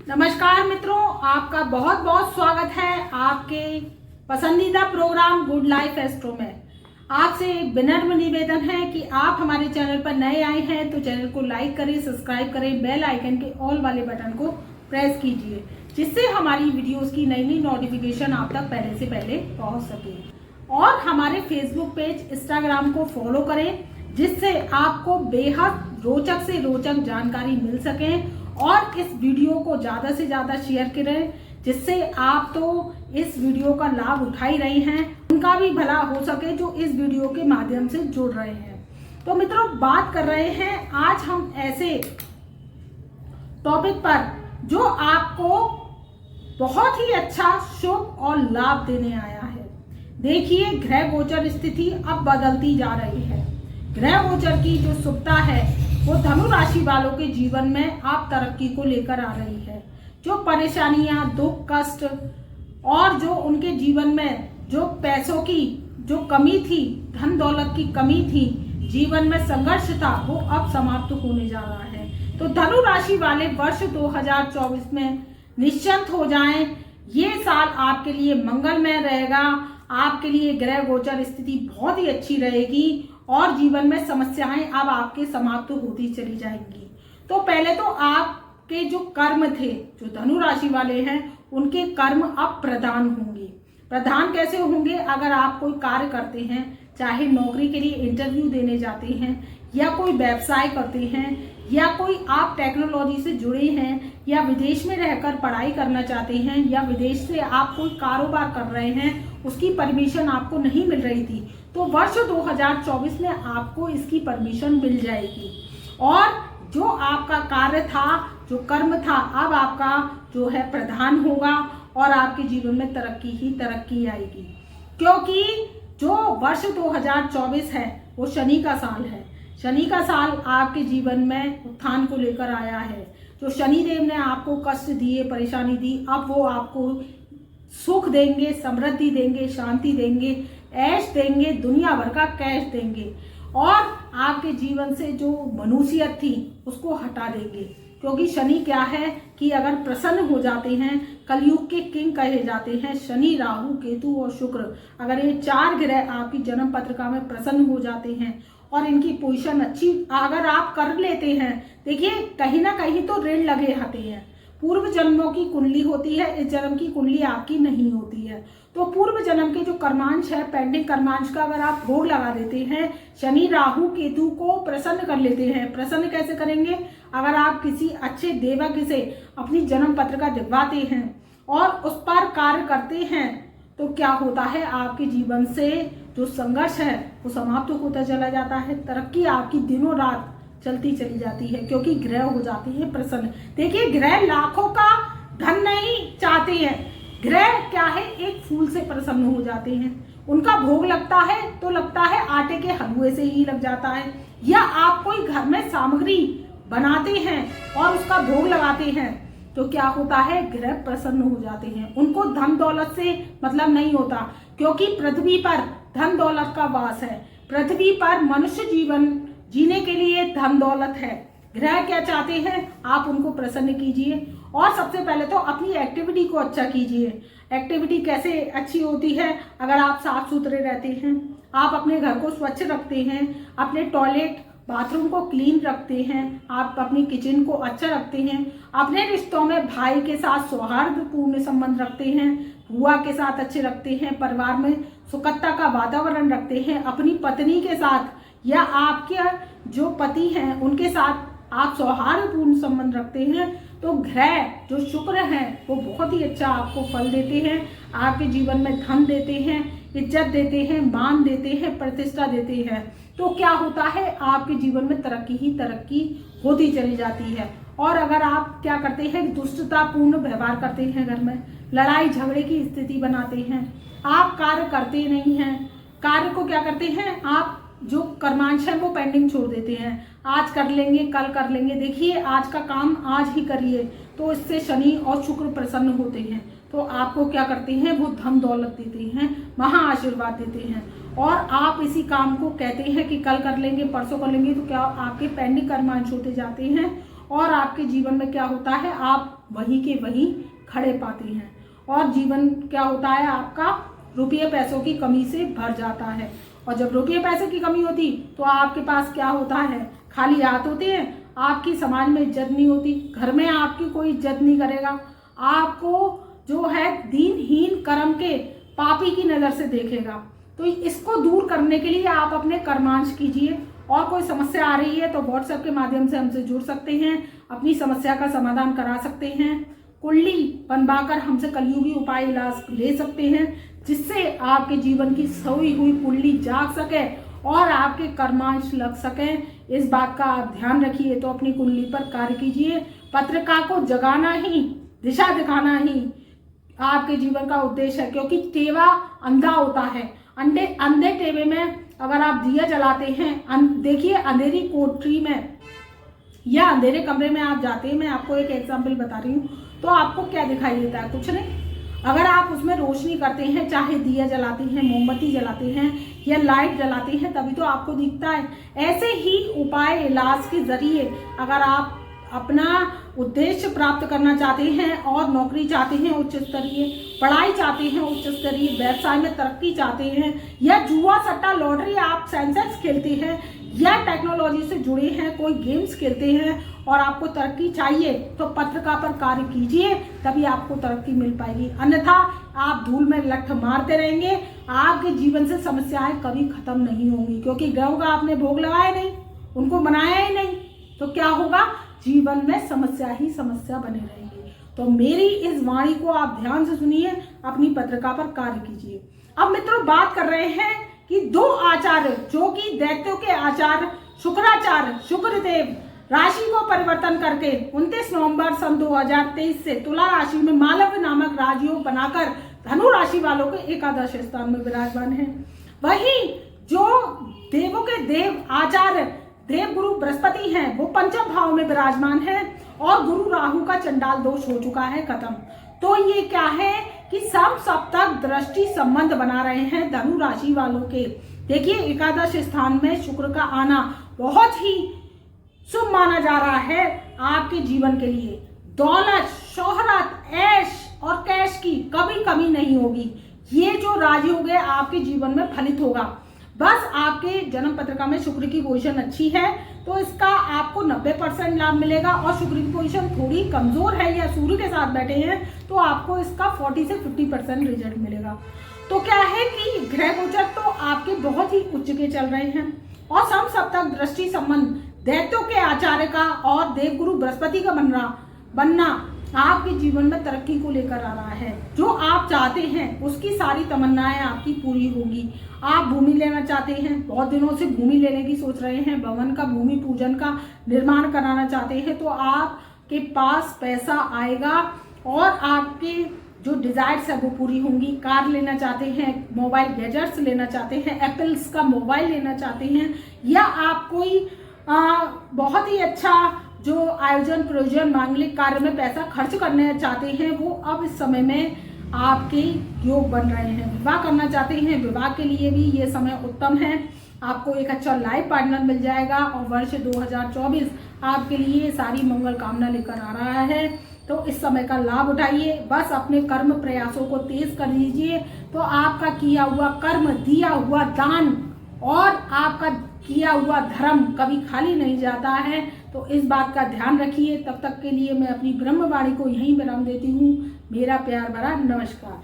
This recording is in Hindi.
नमस्कार मित्रों, आपका बहुत बहुत स्वागत है आपके पसंदीदा प्रोग्राम गुड लाइफ एस्ट्रो में। आपसे एक विनम्र निवेदन है कि आप हमारे चैनल पर नए आए हैं तो चैनल को लाइक करें, सब्सक्राइब करें, बेल आइकन के ऑल वाले बटन को प्रेस कीजिए, जिससे हमारी वीडियोस की नई नई नोटिफिकेशन आप तक पहले से पहले पहुंच सके। और हमारे फेसबुक पेज, इंस्टाग्राम को फॉलो करें, जिससे आपको बेहद रोचक से रोचक जानकारी मिल सके। और इस वीडियो को ज़्यादा से ज़्यादा शेयर करें, जिससे आप तो इस वीडियो का लाभ उठा ही रहे हैं, उनका भी भला हो सके जो इस वीडियो के माध्यम से जुड़ रहे हैं। तो मित्रों, बात कर रहे हैं आज हम ऐसे टॉपिक पर जो आपको बहुत ही अच्छा शुभ और लाभ देने आया है। देखिए, ग्रह गोचर स्थिति अब बदलती जा रही है। ग्रह गोचर की जो शुभता है वो धनु राशि वालों के जीवन में आप तरक्की को लेकर आ रही है। जो परेशानियां, दुख, कष्ट और जो उनके जीवन में जो पैसों की जो कमी थी, धन दौलत की कमी थी, जीवन में संघर्ष था, वो अब समाप्त होने जा रहा है। तो धनु राशि वाले वर्ष 2024 में निश्चिंत हो जाएं। ये साल आपके लिए मंगलमय रहेगा। आपके लिए ग्रह गोचर स्थिति बहुत ही अच्छी रहेगी और जीवन में समस्याएं अब आपके समाप्त होती चली जाएंगी। तो पहले तो आपके जो कर्म थे, जो धनु राशि वाले हैं, उनके कर्म अब प्रधान होंगे। प्रधान कैसे होंगे? अगर आप कोई कार्य करते हैं, चाहे नौकरी के लिए इंटरव्यू देने जाते हैं, या कोई व्यवसाय करते हैं, या कोई आप टेक्नोलॉजी से जुड़े हैं, या विदेश में रहकर पढ़ाई करना चाहते हैं, या विदेश से आप कोई कारोबार कर रहे हैं, उसकी परमिशन आपको नहीं मिल रही थी, तो वर्ष 2024 में आपको इसकी परमिशन मिल जाएगी। और जो आपका कार्य था, जो कर्म था, अब आपका जो है प्रधान होगा और आपके जीवन में तरक्की ही तरक्की आएगी। क्योंकि जो वर्ष 2024 है वो शनि का साल है। शनि का साल आपके जीवन में उत्थान को लेकर आया है। जो शनिदेव ने आपको कष्ट दिए, परेशानी दी, अब वो आपको सुख देंगे, समृद्धि देंगे, शांति देंगे, ऐश देंगे, दुनिया भर का कैश देंगे और आपके जीवन से जो मनुष्यत थी उसको हटा देंगे। क्योंकि शनि क्या है कि अगर प्रसन्न हो जाते हैं, कलयुग के किंग कहे जाते हैं शनि, राहु, केतु और शुक्र, अगर ये चार ग्रह आपकी जन्म पत्रिका में प्रसन्न हो जाते हैं और इनकी पोजीशन अच्छी अगर आप कर लेते हैं, देखिए कहीं ना कहीं तो ऋण लगे होते हैं। पूर्व जन्मों की कुंडली होती है, इस जन्म की कुंडली आपकी नहीं होती है। तो पूर्व जन्म के जो कर्मांश है, पेंडिंग कर्मांश का अगर आप भोग लगा देते हैं, शनि राहु केतु को प्रसन्न कर लेते हैं। प्रसन्न कैसे करेंगे? अगर आप किसी अच्छे देवज्ञ से अपनी जन्म पत्रिका दिखवाते हैं और उस पर कार्य करते हैं, तो क्या होता है, आपके जीवन से जो संघर्ष है वो समाप्त होता चला जाता है। तरक्की आपकी दिनों रात चलती चली जाती है, क्योंकि ग्रह हो जाती है प्रसन्न। देखिए, ग्रह लाखों का धन नहीं चाहते हैं। ग्रह क्या है, एक फूल से प्रसन्न हो जाते हैं। उनका भोग लगता है तो लगता है आटे के हलवे से ही लग जाता है। या आप कोई घर में सामग्री बनाते हैं और उसका भोग लगाते हैं, तो क्या होता है, ग्रह प्रसन्न हो जाते हैं। उनको धन दौलत से मतलब नहीं होता, क्योंकि पृथ्वी पर धन दौलत का वास है। पृथ्वी पर मनुष्य जीवन जीने के लिए धन दौलत है। ग्रह क्या चाहते हैं, आप उनको प्रसन्न कीजिए और सबसे पहले तो अपनी एक्टिविटी को अच्छा कीजिए। एक्टिविटी कैसे अच्छी होती है? अगर आप साफ सुथरे रहते हैं, आप अपने घर को स्वच्छ रखते हैं, अपने टॉयलेट बाथरूम को क्लीन रखते हैं, आप अपनी किचन को अच्छा रखते हैं, अपने रिश्तों में भाई के साथ सौहार्दपूर्ण संबंध रखते हैं, बुआ के साथ अच्छे रखते हैं, परिवार में सुखता का वातावरण रखते हैं, अपनी पत्नी के साथ या आपके जो पति हैं उनके साथ आप सौहार्दपूर्ण संबंध रखते हैं, तो ग्रह जो शुक्र हैं वो बहुत ही अच्छा आपको फल देते हैं। आपके जीवन में धन देते हैं, इज्जत देते हैं, मान देते हैं, प्रतिष्ठा देते हैं। तो क्या होता है, आपके जीवन में तरक्की ही तरक्की होती चली जाती है। और अगर आप क्या करते हैं, दुष्टतापूर्ण व्यवहार करते हैं, घर में लड़ाई झगड़े की स्थिति बनाते हैं, आप कार्य करते नहीं हैं, कार्य को क्या करते हैं, आप जो कर्मांश है वो पेंडिंग छोड़ देते हैं, आज कर लेंगे, कल कर लेंगे। देखिए, आज का काम आज ही करिए, तो इससे शनि और शुक्र प्रसन्न होते हैं। तो आपको क्या करते हैं, वो धन दौलत देते हैं, महा आशीर्वाद देते हैं। और आप इसी काम को कहते हैं कि कल कर लेंगे, परसों कर लेंगे, तो क्या आपके पेंडिंग कर्मांश होते जाते हैं और आपके जीवन में क्या होता है, आप वहीं के वहीं खड़े पाते हैं और जीवन क्या होता है आपका रुपये पैसों की कमी से भर जाता है। और जब रुपये पैसे की कमी होती तो आपके पास क्या होता है, खाली हाथ होते हैं, आपकी समाज में इज्जत नहीं होती, घर में आपकी कोई इज्जत नहीं करेगा, आपको जो है दीनहीन कर्म के पापी की नज़र से देखेगा। तो इसको दूर करने के लिए आप अपने कर्मांश कीजिए। और कोई समस्या आ रही है तो व्हाट्सएप के माध्यम से हमसे जुड़ सकते हैं, अपनी समस्या का समाधान करा सकते हैं, कुंडली बनवाकर हमसे कलयुगी उपाय इलाज ले सकते हैं, जिससे आपके जीवन की सोई हुई कुंडली जाग सके और आपके कर्मांश लग सके। इस बात का आप ध्यान रखिए। तो अपनी कुंडली पर कार्य कीजिए। पत्रिका को जगाना ही, दिशा दिखाना ही आपके जीवन का उद्देश्य है, क्योंकि टेवा अंधा होता है। अंधे टेवे में अगर आप दिया जलाते हैं, देखिए अंधेरी कोठरी में या अंधेरे कमरे में आप जाते हैं, मैं आपको एक एग्जांपल बता रही हूँ, तो आपको क्या दिखाई देता है, कुछ नहीं। अगर आप उसमें रोशनी करते हैं, चाहे दिया जलाते हैं, मोमबत्ती जलाते हैं या लाइट जलाते हैं, तभी तो आपको दिखता है। ऐसे ही उपाय इलाज के जरिए अगर आप अपना उद्देश्य प्राप्त करना चाहते हैं और नौकरी चाहते हैं उच्च स्तरीय, पढ़ाई चाहते हैं उच्च स्तरीय, व्यवसाय में तरक्की चाहते हैं, या जुआ सट्टा लॉटरी आप सेंसेक्स खेलते हैं, या टेक्नोलॉजी से जुड़े हैं, कोई गेम्स खेलते हैं और आपको तरक्की चाहिए, तो पत्रिका पर कार्य कीजिए, तभी आपको तरक्की मिल पाएगी। अन्यथा आप धूल में लठ मारते रहेंगे, आपके जीवन से समस्याएं कभी खत्म नहीं होंगी, क्योंकि ग्रहों का आपने भोग लगाया नहीं, उनको बनाया ही नहीं, तो क्या होगा, जीवन में समस्या ही समस्या बने रहेंगी। तो मेरी इस वाणी को आप ध्यान से सुनिए, अपनी पत्रिका पर कार्य कीजिए। अब मित्रों बात कर रहे हैं कि दो आचार्य जो कि दैत्यों के आचार्य शुक्राचार्य शुक्रदेव राशि को परिवर्तन करके 29 नवंबर सन 2023 से तुला राशि में मालव्य नामक राजयोग बनाकर धनु राशि वालों के एकादश स्थान में विराजमान है। वहीं जो देवों के देव आचार्य देव गुरु बृहस्पति हैं, वो पंचम भाव में विराजमान है और गुरु राहु का चंडाल दोष हो चुका है खत्म। तो ये क्या है कि सम सप्तक दृष्टि संबंध बना रहे हैं धनु राशि वालों के। देखिए एकादश स्थान में शुक्र का आना बहुत ही शुभ माना जा रहा है आपके जीवन के लिए। दौलत, शोहरत, ऐश और कैश की कभी कमी नहीं होगी। ये जो राजयोग है आपके जीवन में फलित होगा। बस आपके जन्म पत्रिका में शुक्र की पोजीशन अच्छी है तो इसका आपको 90% लाभ मिलेगा, और शुक्र की पोजीशन थोड़ी कमजोर है या सूर्य के साथ बैठे हैं तो आपको इसका 40 से 50% रिजल्ट मिलेगा। तो क्या है कि ग्रह गोचर तो आपके बहुत ही उच्च के चल रहे हैं और सम सप्तक दृष्टि संबंध दैत्यों के आचार्य का और देवगुरु बृहस्पति का बनना आपके जीवन में तरक्की को लेकर आ रहा है। जो आप चाहते हैं उसकी सारी तमन्नाएं आपकी पूरी होगी। आप भूमि लेना चाहते हैं, बहुत दिनों से भूमि लेने की सोच रहे हैं, भवन का भूमि पूजन का निर्माण कराना चाहते हैं, तो आपके पास पैसा आएगा और आपके जो डिजायर्स है वो पूरी होंगी। कार लेना चाहते हैं, मोबाइल गैजेट्स लेना चाहते हैं, एप्पल्स का मोबाइल लेना चाहते हैं, या आप कोई बहुत ही अच्छा जो आयोजन प्रयोजन मांगलिक कार्य में पैसा खर्च करना चाहते हैं, वो अब इस समय में आपके योग बन रहे हैं। विवाह करना चाहते हैं, विवाह के लिए भी ये समय उत्तम है। आपको एक अच्छा लाइफ पार्टनर मिल जाएगा और वर्ष 2024 आपके लिए सारी मंगल कामना लेकर आ रहा है। तो इस समय का लाभ उठाइए, बस अपने कर्म प्रयासों को तेज कर लीजिए, तो आपका किया हुआ कर्म, दिया हुआ दान और आपका किया हुआ धर्म कभी खाली नहीं जाता है। तो इस बात का ध्यान रखिए। तब तक के लिए मैं अपनी ब्रह्मवाणी को यहीं विराम देती हूँ। मेरा प्यार भरा नमस्कार।